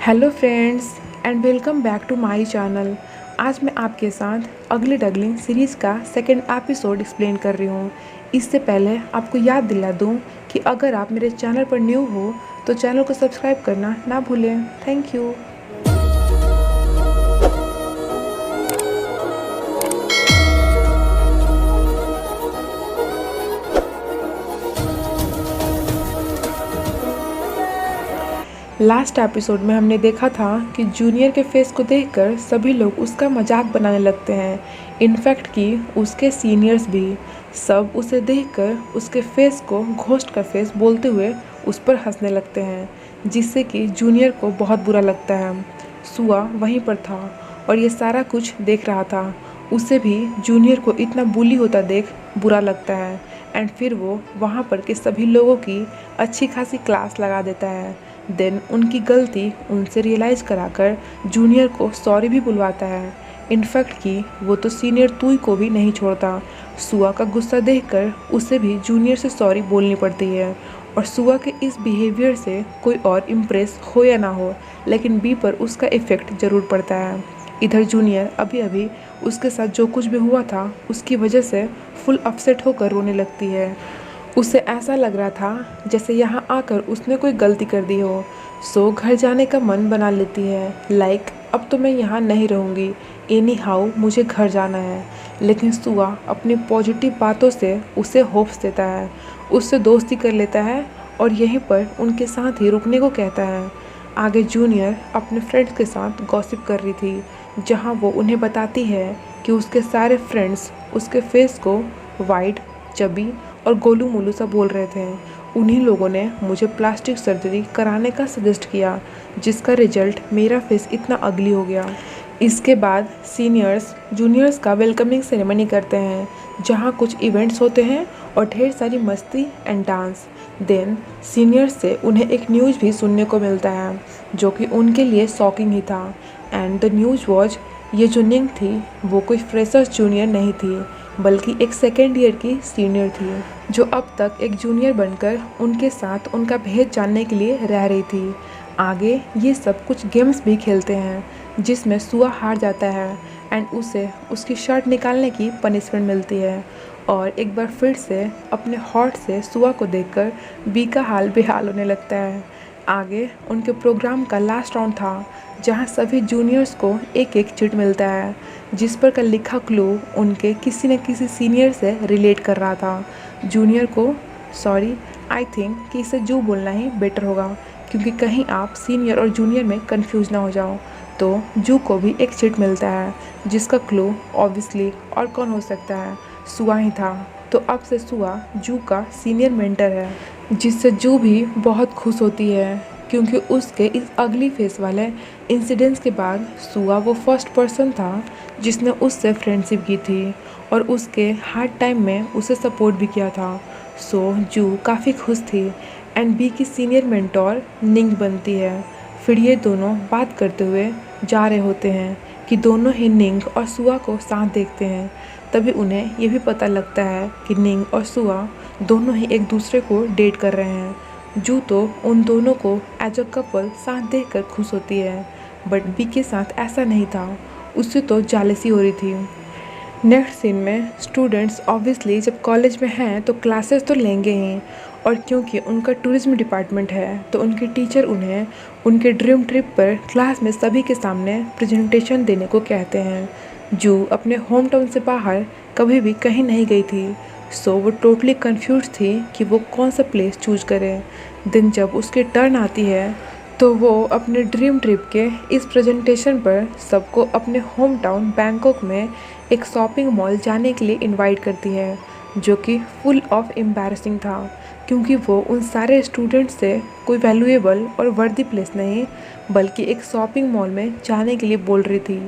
Hello friends and welcome back to my channel. आज मैं आपके साथ अगली डगलिंग सीरीज़ का सेकंड एपिसोड एक्सप्लेन कर रही हूँ। इससे पहले आपको याद दिला दूँ कि अगर आप मेरे चैनल पर न्यू हो तो चैनल को सब्सक्राइब करना ना भूलें। Thank you. लास्ट एपिसोड में हमने देखा था कि जूनियर के फेस को देखकर सभी लोग उसका मजाक बनाने लगते हैं। इनफैक्ट कि उसके सीनियर्स भी सब उसे देखकर उसके फेस को घोस्ट का फेस बोलते हुए उस पर हंसने लगते हैं, जिससे कि जूनियर को बहुत बुरा लगता है। सुआ वहीं पर था और ये सारा कुछ देख रहा था। उसे भी जूनियर को इतना बुली होता देख बुरा लगता है एंड फिर वो वहाँ पर के सभी लोगों की अच्छी खासी क्लास लगा देता है। देन उनकी गलती उनसे रियलाइज़ कराकर जूनियर को सॉरी भी बुलवाता है। इनफैक्ट कि वो तो सीनियर तुई को भी नहीं छोड़ता। सुआ का गुस्सा देखकर उसे भी जूनियर से सॉरी बोलनी पड़ती है और सुआ के इस बिहेवियर से कोई और इम्प्रेस हो या ना हो, लेकिन बी पर उसका इफ़ेक्ट ज़रूर पड़ता है। इधर जूनियर अभी अभी उसके साथ जो कुछ भी हुआ था उसकी वजह से फुल अपसेट होकर रोने लगती है। उसे ऐसा लग रहा था जैसे यहाँ आकर उसने कोई गलती कर दी हो। सो घर जाने का मन बना लेती है। अब तो मैं यहाँ नहीं रहूँगी, एनी हाउ मुझे घर जाना है। लेकिन सुआ अपनी पॉजिटिव बातों से उसे होप्स देता है, उससे दोस्ती कर लेता है और यहीं पर उनके साथ ही रुकने को कहता है। आगे जूनियर अपने फ्रेंड्स के साथ गॉसिप कर रही थी, जहाँ वो उन्हें बताती है कि उसके सारे फ्रेंड्स उसके फेस को वाइट, चबी और गोलू मोलू सा बोल रहे थे। उन्हीं लोगों ने मुझे प्लास्टिक सर्जरी कराने का सजेस्ट किया, जिसका रिजल्ट मेरा फेस इतना अगली हो गया। इसके बाद सीनियर्स जूनियर्स का वेलकमिंग सेरेमनी करते हैं, जहां कुछ इवेंट्स होते हैं और ढेर सारी मस्ती एंड डांस। देन सीनियर्स से उन्हें एक न्यूज़ भी सुनने को मिलता है, जो कि उनके लिए शॉकिंग ही था। एंड द न्यूज़ वॉज, ये जो निंग थी वो कोई फ्रेशर्स जूनियर नहीं थी, बल्कि एक सेकेंड ईयर की सीनियर थी, जो अब तक एक जूनियर बनकर उनके साथ उनका भेद जानने के लिए रह रही थी। आगे ये सब कुछ गेम्स भी खेलते हैं, जिसमें सुआ हार जाता है एंड उसे उसकी शर्ट निकालने की पनिशमेंट मिलती है। और एक बार फिर से अपने हॉट से सुआ को देखकर बी का हाल बेहाल होने लगता है। आगे उनके प्रोग्राम का लास्ट राउंड था, जहां सभी जूनियर्स को एक एक चिट मिलता है, जिस पर का लिखा क्लू उनके किसी न किसी सीनियर से रिलेट कर रहा था। जूनियर को आई थिंक कि इसे जू बोलना ही बेटर होगा, क्योंकि कहीं आप सीनियर और जूनियर में कंफ्यूज ना हो जाओ। तो जू को भी एक चिट मिलता है, जिसका क्लू ऑब्वियसली और कौन हो सकता है, सुआ ही था। तो अब से सुआ जू का सीनियर मेंटर है, जिससे जू भी बहुत खुश होती है, क्योंकि उसके इस अगली फेस वाले इंसिडेंट्स के बाद सुआ वो फर्स्ट पर्सन था जिसने उससे फ्रेंडशिप की थी और उसके हार्ड टाइम में उसे सपोर्ट भी किया था। सो जू काफ़ी खुश थी एंड बी की सीनियर मेंटोर निंग बनती है। फिर ये दोनों बात करते हुए जा रहे होते हैं कि दोनों ही निंग और सुआ को साथ देखते हैं। तभी उन्हें ये भी पता लगता है कि निंग और सुआ दोनों ही एक दूसरे को डेट कर रहे हैं। जू तो उन दोनों को एज अ कपल साथ देखकर खुश होती है, बट बी के साथ ऐसा नहीं था, उससे तो जालसी हो रही थी। नेक्स्ट सीन में स्टूडेंट्स ऑब्वियसली जब कॉलेज में हैं तो क्लासेस तो लेंगे ही, और क्योंकि उनका टूरिज्म डिपार्टमेंट है तो उनके टीचर उन्हें उनके ड्रीम ट्रिप पर क्लास में सभी के सामने प्रेजेंटेशन देने को कहते हैं। जू अपने होम टाउन से बाहर कभी भी कहीं नहीं गई थी, सो वो टोटली कंफ्यूज थी कि वो कौन सा प्लेस चूज करे। दिन जब उसकी टर्न आती है तो वो अपने ड्रीम ट्रिप के इस प्रेजेंटेशन पर सबको अपने होम टाउन बैंकॉक में एक शॉपिंग मॉल जाने के लिए इनवाइट करती है, जो कि फुल ऑफ एम्बैरसिंग था, क्योंकि वो उन सारे स्टूडेंट्स से कोई वैल्यूएबल और वर्दी प्लेस नहीं, बल्कि एक शॉपिंग मॉल में जाने के लिए बोल रही थी।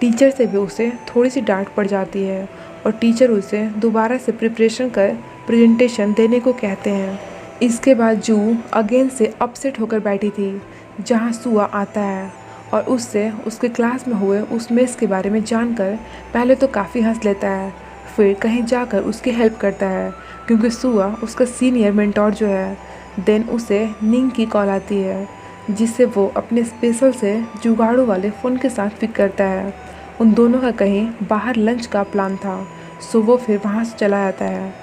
टीचर से भी उसे थोड़ी सी डांट पड़ जाती है और टीचर उसे दोबारा से प्रिपरेशन कर प्रेजेंटेशन देने को कहते हैं। इसके बाद जू अगेन से अपसेट होकर बैठी थी, जहाँ सुआ आता है और उससे उसके क्लास में हुए उस मिस के बारे में जानकर पहले तो काफ़ी हंस लेता है, फिर कहीं जाकर उसकी हेल्प करता है, क्योंकि सुआ उसका सीनियर मेंटोर जो है। देन उसे निंग की कॉल आती है, जिसे वो अपने स्पेशल से जुगाड़ू वाले फ़ोन के साथ पिक करता है। उन दोनों का कहीं बाहर लंच का प्लान था, सो वो फिर वहाँ से चला जाता है।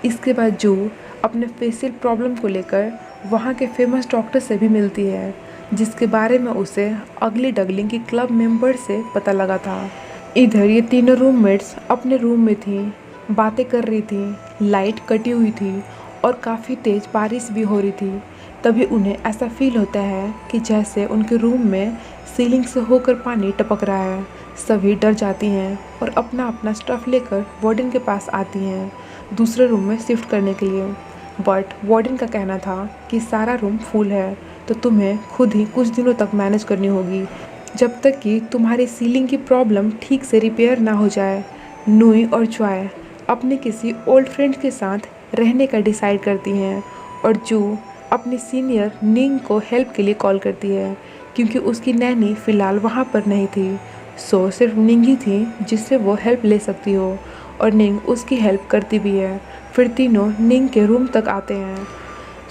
इसके बाद जू अपने फेशियल प्रॉब्लम को लेकर वहाँ के फेमस डॉक्टर से भी मिलती है, जिसके बारे में उसे अगली डगलिंग की क्लब मेंबर से पता लगा था। इधर ये तीनों रूममेट्स अपने रूम में थीं, बातें कर रही थीं, लाइट कटी हुई थी और काफ़ी तेज़ बारिश भी हो रही थी। तभी उन्हें ऐसा फील होता है कि जैसे उनके रूम में सीलिंग से होकर पानी टपक रहा है। सभी डर जाती हैं और अपना अपना स्टफ़ लेकर वार्डन के पास आती हैं दूसरे रूम में शिफ्ट करने के लिए। बट वार्डन का कहना था कि सारा रूम फुल है, तो तुम्हें खुद ही कुछ दिनों तक मैनेज करनी होगी, जब तक कि तुम्हारी सीलिंग की प्रॉब्लम ठीक से रिपेयर ना हो जाए। नुई और जॉय अपने किसी ओल्ड फ्रेंड के साथ रहने का डिसाइड करती हैं और जू अपनी सीनियर निंग को हेल्प के लिए कॉल करती है, क्योंकि उसकी नैनी फ़िलहाल वहाँ पर नहीं थी। सो सिर्फ निंग ही थी जिससे वो हेल्प ले सकती हो, और निंग उसकी हेल्प करती भी है। फिर तीनों निंग के रूम तक आते हैं।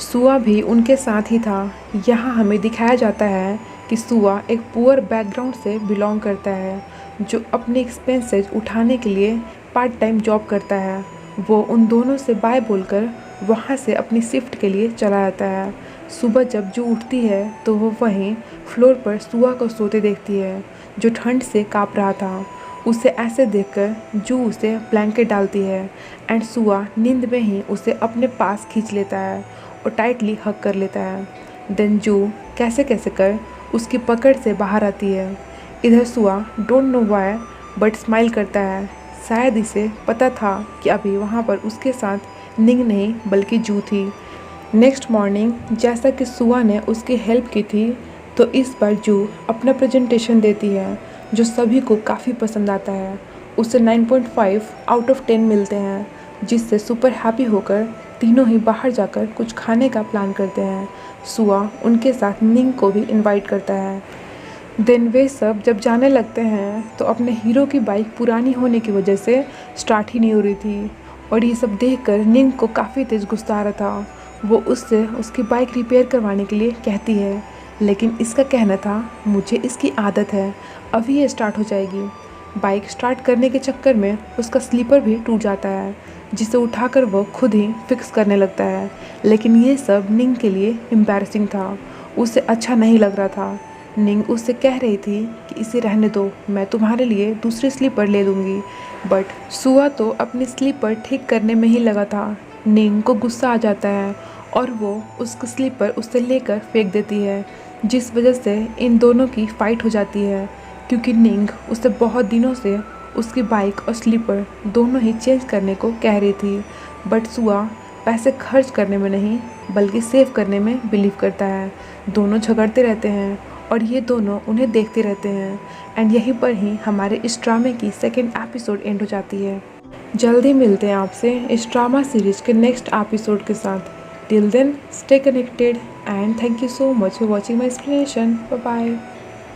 सुआ भी उनके साथ ही था। यहाँ हमें दिखाया जाता है कि सुआ एक पुअर बैकग्राउंड से बिलोंग करता है, जो अपने एक्सपेंसेस उठाने के लिए पार्ट टाइम जॉब करता है। वो उन दोनों से बाय बोलकर वहाँ से अपनी शिफ्ट के लिए चला जाता है। सुबह जब जू उठती है तो वो वहीं फ्लोर पर सुआ को सोते देखती है, जो ठंड से काँप रहा था। उसे ऐसे देखकर जू उसे ब्लैंकेट डालती है एंड सुआ नींद में ही उसे अपने पास खींच लेता है और टाइटली हग कर लेता है। देन जू कैसे कैसे कर उसकी पकड़ से बाहर आती है। इधर सुआ don't know why but smile करता है। शायद इसे पता था कि अभी वहाँ पर उसके साथ निंग नहीं बल्कि जू थी। नेक्स्ट मॉर्निंग जैसा कि सुआ ने उसकी हेल्प की थी, तो इस बार जू अपना प्रेजेंटेशन देती है, जो सभी को काफ़ी पसंद आता है। उसे 9.5 आउट ऑफ 10 मिलते हैं, जिससे सुपर हैप्पी होकर तीनों ही बाहर जाकर कुछ खाने का प्लान करते हैं। सुआ उनके साथ निंग को भी इनवाइट करता है। देन वे सब जब जाने लगते हैं तो अपने हीरो की बाइक पुरानी होने की वजह से स्टार्ट ही नहीं हो रही थी, और ये सब देखकर निंग को काफ़ी तेज़ गुस्सा आ रहा था। वो उससे उसकी बाइक रिपेयर करवाने के लिए कहती है, लेकिन इसका कहना था मुझे इसकी आदत है, अभी ये स्टार्ट हो जाएगी। बाइक स्टार्ट करने के चक्कर में उसका स्लीपर भी टूट जाता है, जिसे उठाकर वो खुद ही फिक्स करने लगता है। लेकिन ये सब निंग के लिए एम्बैरसिंग था, उसे अच्छा नहीं लग रहा था। निंग उससे कह रही थी कि इसे रहने दो, मैं तुम्हारे लिए दूसरी स्लीपर ले लूँगी। बट सुआ तो अपनी स्लीपर ठीक करने में ही लगा था। निंग को गुस्सा आ जाता है और वो उसकी स्लीपर उससे लेकर फेंक देती है, जिस वजह से इन दोनों की फ़ाइट हो जाती है, क्योंकि निंग उससे बहुत दिनों से उसकी बाइक और स्लीपर दोनों ही चेंज करने को कह रही थी। बट सुआ पैसे खर्च करने में नहीं बल्कि सेव करने में बिलीव करता है। दोनों झगड़ते रहते हैं और ये दोनों उन्हें देखते रहते हैं। एंड यहीं पर ही हमारे इस ड्रामे की सेकेंड एपिसोड एंड हो जाती है। जल्दी मिलते हैं आपसे इस ड्रामा सीरीज के नेक्स्ट एपिसोड के साथ। Till then stay connected and thank you so much for watching my explanation. Bye bye.